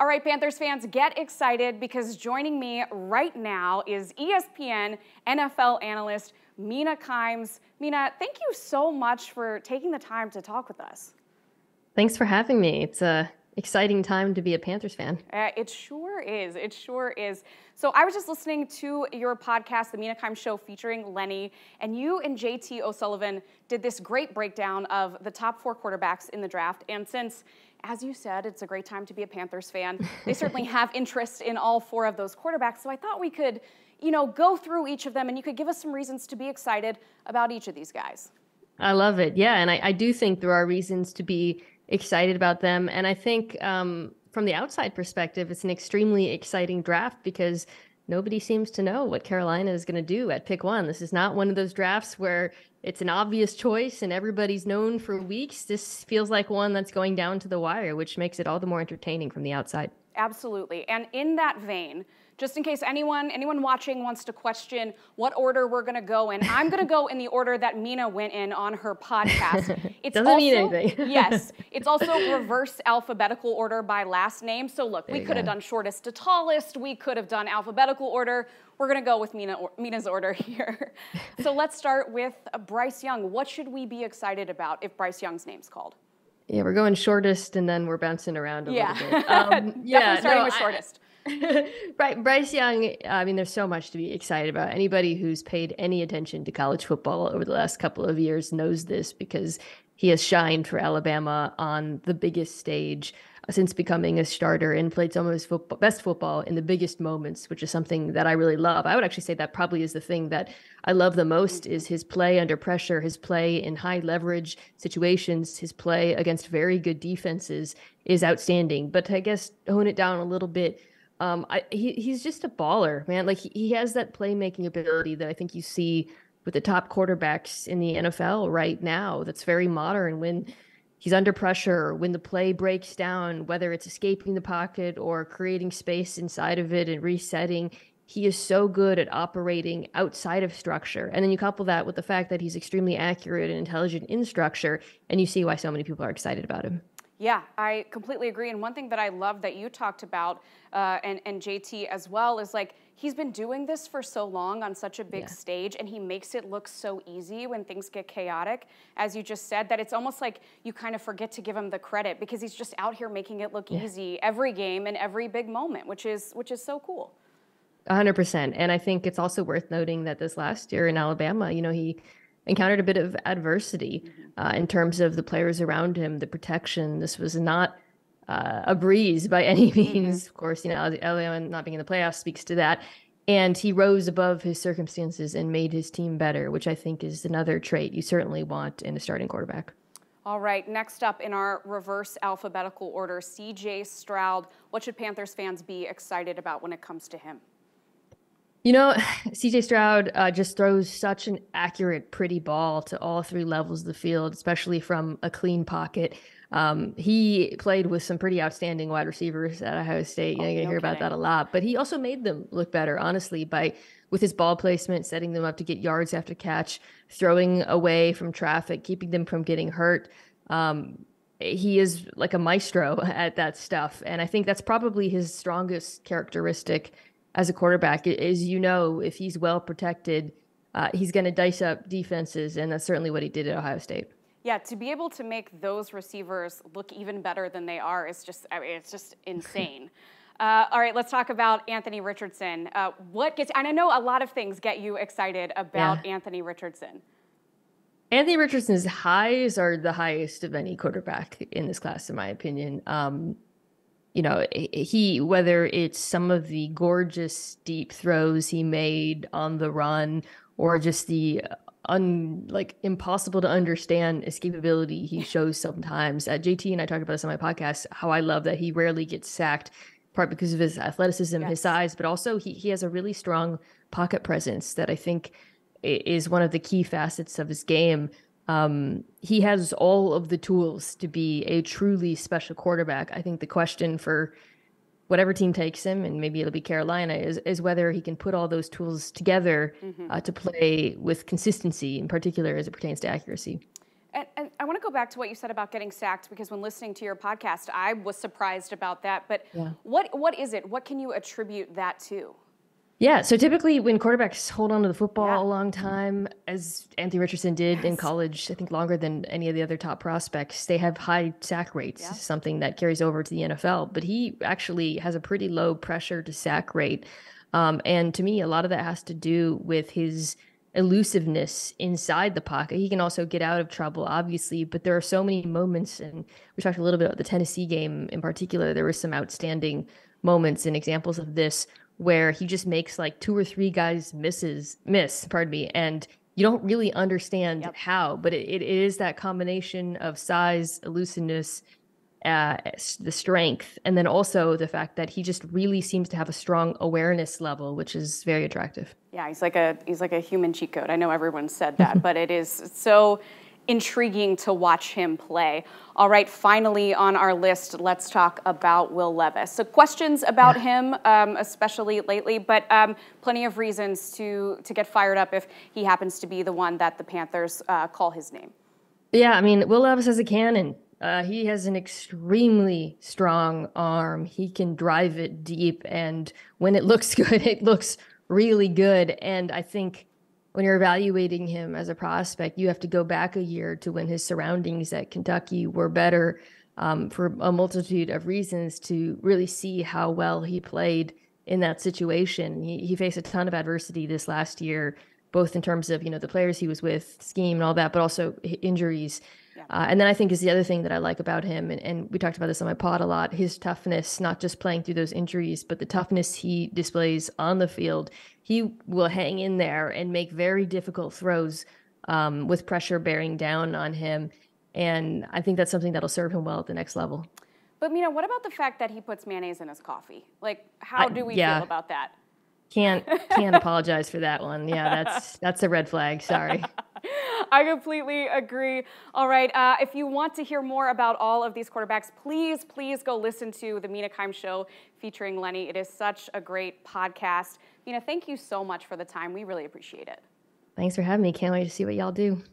All right, Panthers fans, get excited because joining me right now is ESPN NFL analyst Mina Kimes. Mina, thank you so much for taking the time to talk with us. Thanks for having me. It's a exciting time to be a Panthers fan. It sure is. It sure is. So I was just listening to your podcast, The Mina Kimes Show, featuring Lenny, and you and JT O'Sullivan did this great breakdown of the top 4 quarterbacks in the draft. And since, as you said, it's a great time to be a Panthers fan, they certainly have interest in all 4 of those quarterbacks. So I thought we could, go through each of them, and you could give us some reasons to be excited about each of these guys. I love it. Yeah, and I do think there are reasons to be excited about them. And I think from the outside perspective, it's an extremely exciting draft because nobody seems to know what Carolina is going to do at pick 1. This is not one of those drafts where it's an obvious choice and everybody's known for weeks. This feels like one that's going down to the wire, which makes it all the more entertaining from the outside. Absolutely. And in that vein, just in case anyone watching wants to question what order we're going to go in, I'm going to go in the order that Mina went in on her podcast. It doesn't mean anything. Yes. It's also reverse alphabetical order by last name. So look, we could have done shortest to tallest. We could have done alphabetical order. We're going to go with Mina's order here. So let's start with Bryce Young. What should we be excited about if Bryce Young's name's called? Yeah, we're going shortest and then we're bouncing around a little bit. Definitely starting with shortest. Right, Bryce Young, I mean, there's so much to be excited about. Anybody who's paid any attention to college football over the last couple of years knows this because he has shined for Alabama on the biggest stage since becoming a starter and played some of his best football in the biggest moments, which is something that I really love. I would actually say that probably is the thing that I love the most is his play under pressure, his play in high leverage situations, his play against very good defenses is outstanding. But to, I guess, hone it down a little bit, he's just a baller, man. Like he has that playmaking ability that I think you see with the top quarterbacks in the NFL right now. That's very modern when he's under pressure, when the play breaks down, whether it's escaping the pocket or creating space inside of it and resetting. He is so good at operating outside of structure. And then you couple that with the fact that he's extremely accurate and intelligent in structure, and you see why so many people are excited about him. Yeah, I completely agree. And one thing that I love that you talked about, and JT as well, is like he's been doing this for so long on such a big stage, and he makes it look so easy when things get chaotic, as you just said, that it's almost like you kind of forget to give him the credit because he's just out here making it look easy every game and every big moment, which is so cool. 100%. And I think it's also worth noting that this last year in Alabama, he encountered a bit of adversity in terms of the players around him, the protection. This was not a breeze by any means. Of course, Alabama not being in the playoffs speaks to that. And he rose above his circumstances and made his team better, which I think is another trait you certainly want in a starting quarterback. All right, next up in our reverse alphabetical order, C.J. Stroud. What should Panthers fans be excited about when it comes to him? CJ Stroud just throws such an accurate, pretty ball to all 3 levels of the field, especially from a clean pocket. He played with some pretty outstanding wide receivers at Ohio State. You're going to hear about that a lot. But he also made them look better, honestly, with his ball placement, setting them up to get yards after catch, throwing away from traffic, keeping them from getting hurt. He is like a maestro at that stuff. And I think that's probably his strongest characteristic as a quarterback is, if he's well protected, he's going to dice up defenses. And that's certainly what he did at Ohio State. Yeah, to be able to make those receivers look even better than they are is just, it's just insane. All right, let's talk about Anthony Richardson. And I know a lot of things get you excited about Anthony Richardson. Anthony Richardson's highs are the highest of any quarterback in this class, in my opinion. Whether it's some of the gorgeous deep throws he made on the run or just the impossible to understand escapability he shows sometimes. JT and I talked about this on my podcast, how I love that he rarely gets sacked, part because of his athleticism, his size, but also he has a really strong pocket presence that I think is one of the key facets of his game. He has all of the tools to be a truly special quarterback. I think the question for whatever team takes him, and maybe it'll be Carolina, is whether he can put all those tools together to play with consistency, in particular as it pertains to accuracy. And I want to go back to what you said about getting sacked, because when listening to your podcast, I was surprised about that. But Yeah. what is it? What can you attribute that to? Yeah, so typically when quarterbacks hold on to the football Yeah. a long time, as Anthony Richardson did in Yes. college, I think longer than any of the other top prospects, they have high sack rates, Yeah. something that carries over to the NFL. But he actually has a pretty low pressure to sack rate. And to me, a lot of that has to do with his elusiveness inside the pocket. He can also get out of trouble, obviously, but there are so many moments, and we talked a little bit about the Tennessee game in particular. There were some outstanding moments and examples of this where he just makes like two or three guys miss, pardon me, and you don't really understand how, but it is that combination of size, elusiveness, the strength, and then also the fact that he just really seems to have a strong awareness level, which is very attractive. Yeah, he's like a human cheat code. I know everyone said that, but it is so intriguing to watch him play. All right, finally on our list, let's talk about Will Levis. So questions about him, especially lately, but plenty of reasons to get fired up if he happens to be the one that the Panthers call his name. Yeah, I mean, Will Levis has a cannon. He has an extremely strong arm. He can drive it deep, and when it looks good, it looks really good. And I think when you're evaluating him as a prospect, you have to go back a year to when his surroundings at Kentucky were better, for a multitude of reasons, to really see how well he played in that situation. He faced a ton of adversity this last year, both in terms of, the players he was with, scheme and all that, but also injuries. And then I think is the other thing that I like about him, and we talked about this on my pod a lot, his toughness, not just playing through those injuries, but the toughness he displays on the field. He will hang in there and make very difficult throws with pressure bearing down on him. And I think that's something that'll serve him well at the next level. But Mina, what about the fact that he puts mayonnaise in his coffee? Like, how do we feel about that? Can't apologize for that one. Yeah, that's a red flag. Sorry. I completely agree. All right. If you want to hear more about all of these quarterbacks, please go listen to the Mina Kimes Show featuring Lenny. It is such a great podcast. Mina, thank you so much for the time. We really appreciate it. Thanks for having me. Can't wait to see what y'all do.